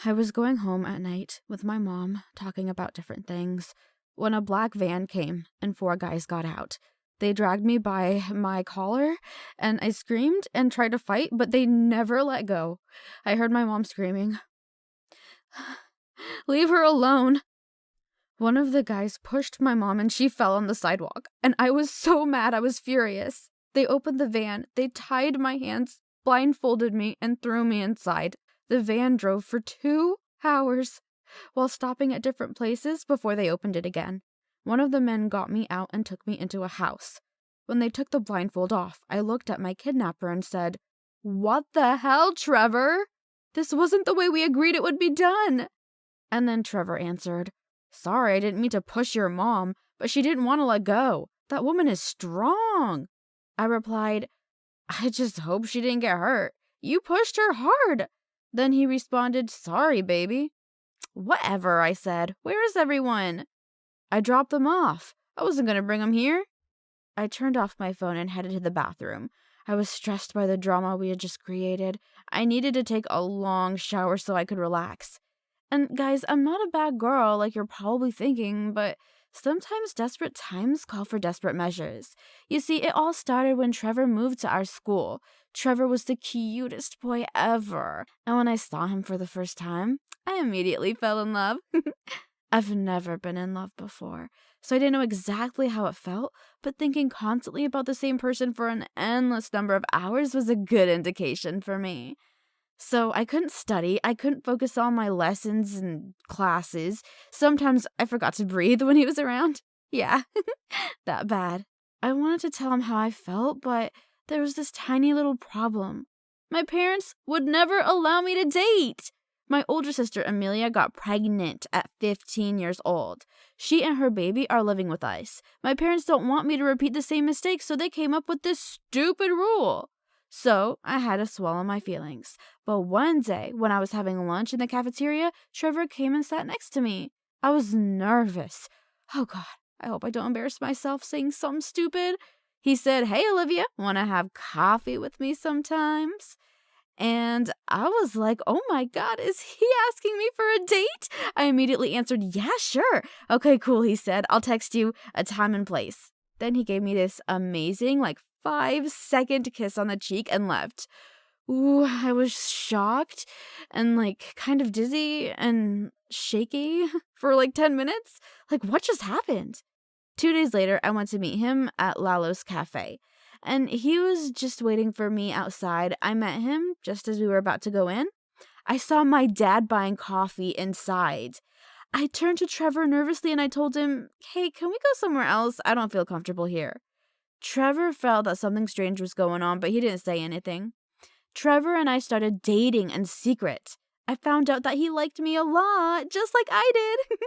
I was going home at night with my mom, talking about different things, when a black van came and four guys got out. They dragged me by my collar, and I screamed and tried to fight, but they never let go. I heard my mom screaming, "Leave her alone." One of the guys pushed my mom and she fell on the sidewalk, and I was so mad, I was furious. They opened the van, they tied my hands, blindfolded me, and threw me inside. The van drove for 2 hours while stopping at different places before they opened it again. One of the men got me out and took me into a house. When they took the blindfold off, I looked at my kidnapper and said, "What the hell, Trevor? This wasn't the way we agreed it would be done." And then Trevor answered, "Sorry, I didn't mean to push your mom, but she didn't want to let go. That woman is strong." I replied, "I just hope she didn't get hurt. You pushed her hard." Then he responded, "Sorry, baby." "Whatever," I said. "Where is everyone?" "I dropped them off. I wasn't going to bring them here." I turned off my phone and headed to the bathroom. I was stressed by the drama we had just created. I needed to take a long shower so I could relax. And guys, I'm not a bad girl like you're probably thinking, but sometimes desperate times call for desperate measures. You see, it all started when Trevor moved to our school. Trevor was the cutest boy ever. And when I saw him for the first time, I immediately fell in love. I've never been in love before, so I didn't know exactly how it felt, but thinking constantly about the same person for an endless number of hours was a good indication for me. So I couldn't study, I couldn't focus on my lessons and classes. Sometimes I forgot to breathe when he was around. Yeah, that bad. I wanted to tell him how I felt, but there was this tiny little problem. My parents would never allow me to date. My older sister Amelia got pregnant at 15 years old. She and her baby are living with us. My parents don't want me to repeat the same mistakes, so they came up with this stupid rule. So I had to swallow my feelings. But one day, when I was having lunch in the cafeteria, Trevor came and sat next to me. I was nervous. Oh God, I hope I don't embarrass myself saying something stupid. He said, "Hey, Olivia, want to have coffee with me sometimes?" And I was like, "Oh my God, is he asking me for a date?" I immediately answered, "Yeah, sure." "Okay, cool," he said. "I'll text you a time and place." Then he gave me this amazing, 5-second kiss on the cheek and left. Ooh, I was shocked and kind of dizzy and shaky for 10 minutes. What just happened? 2 days later, I went to meet him at Lalo's Cafe, and he was just waiting for me outside. I met him just as we were about to go in. I saw my dad buying coffee inside. I turned to Trevor nervously and I told him, "Hey, can we go somewhere else? I don't feel comfortable here." Trevor felt that something strange was going on, but he didn't say anything. Trevor and I started dating in secret. I found out that he liked me a lot, just like I did.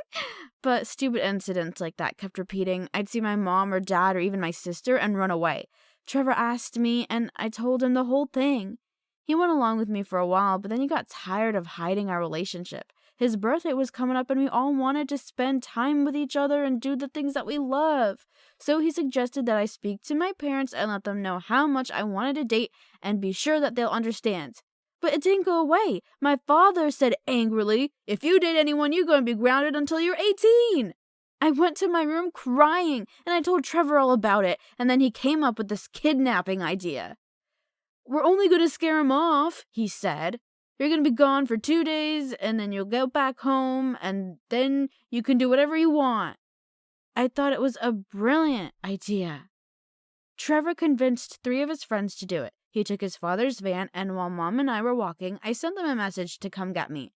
But stupid incidents like that kept repeating. I'd see my mom or dad or even my sister and run away. Trevor asked me, and I told him the whole thing. He went along with me for a while, but then he got tired of hiding our relationship. His birthday was coming up, and we all wanted to spend time with each other and do the things that we love. So he suggested that I speak to my parents and let them know how much I wanted to date and be sure that they'll understand. But it didn't go away. My father said angrily, "If you date anyone, you're going to be grounded until you're 18. I went to my room crying, and I told Trevor all about it, and then he came up with this kidnapping idea. "We're only going to scare him off," he said. "You're going to be gone for 2 days, and then you'll go back home, and then you can do whatever you want." I thought it was a brilliant idea. Trevor convinced 3 of his friends to do it. He took his father's van, and while Mom and I were walking, I sent them a message to come get me.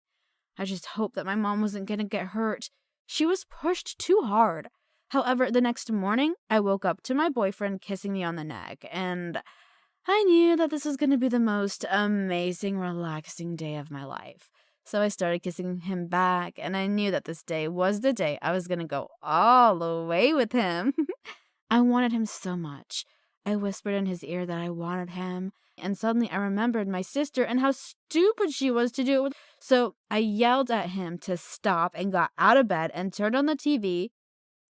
I just hoped that my mom wasn't going to get hurt. She was pushed too hard. However, the next morning, I woke up to my boyfriend kissing me on the neck, and I knew that this was going to be the most amazing, relaxing day of my life. So I started kissing him back, and I knew that this day was the day I was going to go all the way with him. I wanted him so much. I whispered in his ear that I wanted him, and suddenly I remembered my sister and how stupid she was to do it. So I yelled at him to stop and got out of bed and turned on the TV.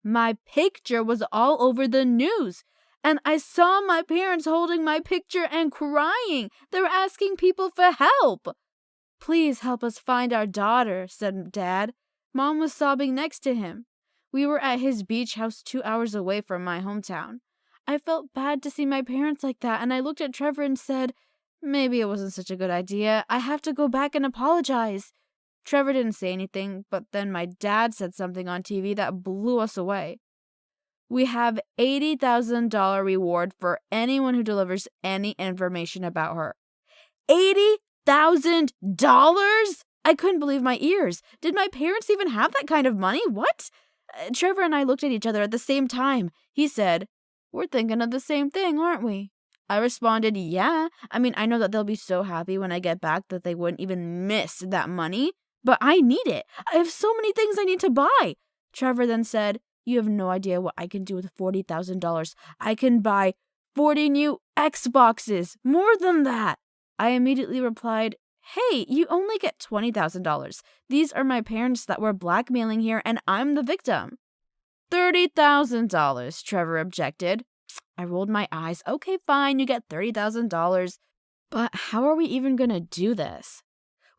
My picture was all over the news, and I saw my parents holding my picture and crying. They were asking people for help. "Please help us find our daughter," said Dad. Mom was sobbing next to him. We were at his beach house 2 hours away from my hometown. I felt bad to see my parents like that, and I looked at Trevor and said, "Maybe it wasn't such a good idea. I have to go back and apologize." Trevor didn't say anything, but then my dad said something on TV that blew us away. "We have $80,000 reward for anyone who delivers any information about her." $80,000? I couldn't believe my ears. Did my parents even have that kind of money? What? Trevor and I looked at each other at the same time. He said, "We're thinking of the same thing, aren't we?" I responded, "Yeah. I mean, I know that they'll be so happy when I get back that they wouldn't even miss that money. But I need it. I have so many things I need to buy." Trevor then said, "You have no idea what I can do with $40,000. I can buy 40 new Xboxes. More than that." I immediately replied, "Hey, you only get $20,000. These are my parents that we're blackmailing here, and I'm the victim." $30,000, Trevor objected. I rolled my eyes. "Okay, fine, you get $30,000. But how are we even going to do this?"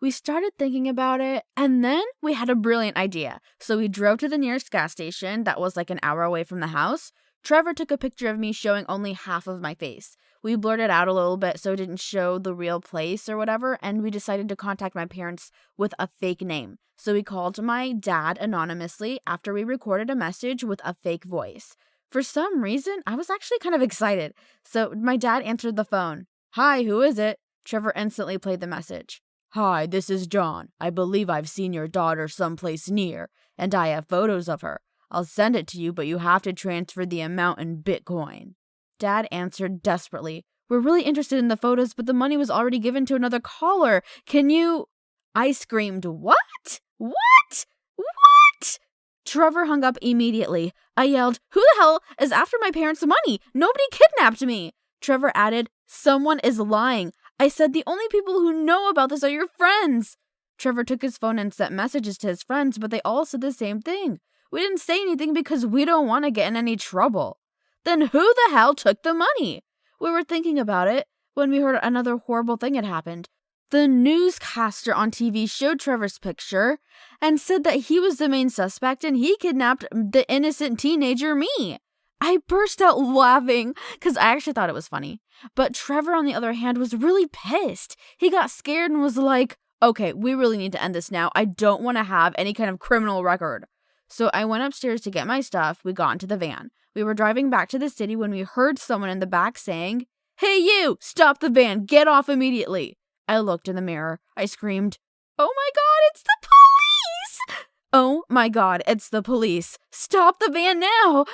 We started thinking about it, and then we had a brilliant idea. So we drove to the nearest gas station that was like an hour away from the house. Trevor took a picture of me showing only half of my face. We blurred it out a little bit so it didn't show the real place or whatever, and we decided to contact my parents with a fake name. So we called my dad anonymously after we recorded a message with a fake voice. For some reason, I was actually kind of excited. So my dad answered the phone. "Hi, who is it?" Trevor instantly played the message. "Hi, this is John. I believe I've seen your daughter someplace near, and I have photos of her. I'll send it to you, but you have to transfer the amount in Bitcoin." Dad answered desperately, "We're really interested in the photos, but the money was already given to another caller. Can you—" I screamed, "What? What? What?" Trevor hung up immediately. I yelled, "Who the hell is after my parents' money? Nobody kidnapped me." Trevor added, "Someone is lying. I said the only people who know about this are your friends." Trevor took his phone and sent messages to his friends, but they all said the same thing. We didn't say anything because we don't want to get in any trouble. Then who the hell took the money? We were thinking about it when we heard another horrible thing had happened. The newscaster on TV showed Trevor's picture and said that he was the main suspect and he kidnapped the innocent teenager me. I burst out laughing because I actually thought it was funny. But Trevor, on the other hand, was really pissed. He got scared and was like, "Okay, we really need to end this now. I don't want to have any kind of criminal record." So I went upstairs to get my stuff. We got into the van. We were driving back to the city when we heard someone in the back saying, "Hey you, stop the van, get off immediately." I looked in the mirror. I screamed, "Oh my God, it's the police!" "Oh my God, it's the police. Stop the van now."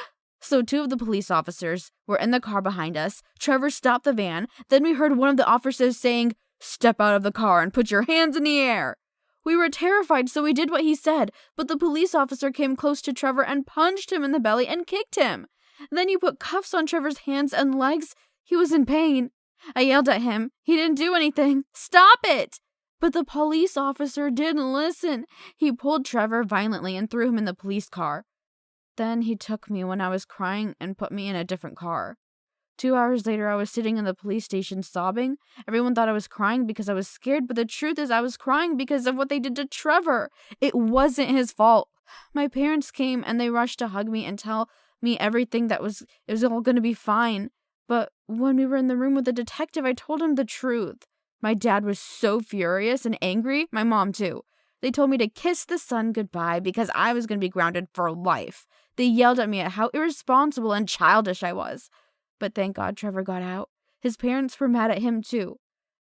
So 2 of the police officers were in the car behind us. Trevor stopped the van. Then we heard one of the officers saying, "Step out of the car and put your hands in the air." We were terrified, so we did what he said, but the police officer came close to Trevor and punched him in the belly and kicked him. Then he put cuffs on Trevor's hands and legs. He was in pain. I yelled at him. He didn't do anything. "Stop it!" But the police officer didn't listen. He pulled Trevor violently and threw him in the police car. Then he took me when I was crying and put me in a different car. 2 hours later, I was sitting in the police station sobbing. Everyone thought I was crying because I was scared, but the truth is I was crying because of what they did to Trevor. It wasn't his fault. My parents came and they rushed to hug me and tell me everything it was all going to be fine. But when we were in the room with the detective, I told him the truth. My dad was so furious and angry, my mom too. They told me to kiss the sun goodbye because I was going to be grounded for life. They yelled at me at how irresponsible and childish I was. But thank God Trevor got out. His parents were mad at him too.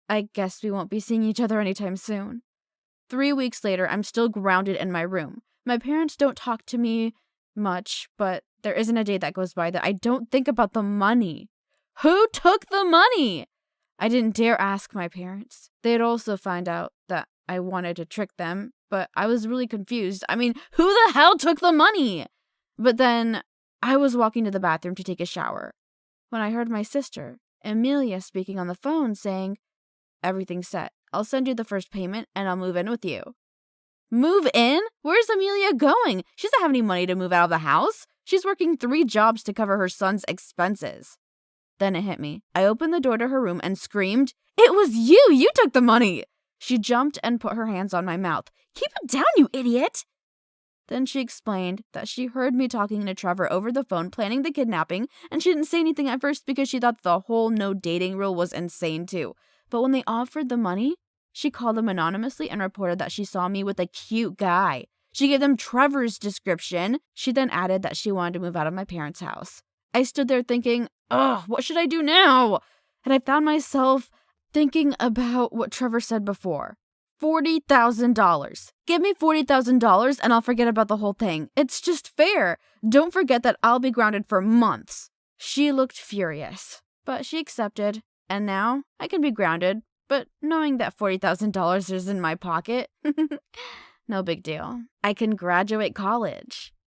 I guess we won't be seeing each other anytime soon. 3 weeks later, I'm still grounded in my room. My parents don't talk to me much, but there isn't a day that goes by that I don't think about the money. Who took the money? I didn't dare ask my parents. They'd also find out that I wanted to trick them, but I was really confused. I mean, who the hell took the money? But then I was walking to the bathroom to take a shower when I heard my sister, Amelia, speaking on the phone saying, "Everything's set. I'll send you the first payment and I'll move in with you." Move in? Where's Amelia going? She doesn't have any money to move out of the house. She's working 3 jobs to cover her son's expenses. Then it hit me. I opened the door to her room and screamed, "It was you! You took the money!" She jumped and put her hands on my mouth. "Keep it down, you idiot!" Then she explained that she heard me talking to Trevor over the phone planning the kidnapping, and she didn't say anything at first because she thought the whole no dating rule was insane too. But when they offered the money, she called them anonymously and reported that she saw me with a cute guy. She gave them Trevor's description. She then added that she wanted to move out of my parents' house. I stood there thinking, ugh, what should I do now? And I found myself thinking about what Trevor said before. $40,000. Give me $40,000 and I'll forget about the whole thing. It's just fair. Don't forget that I'll be grounded for months. She looked furious, but she accepted. And now I can be grounded, but knowing that $40,000 is in my pocket, no big deal. I can graduate college.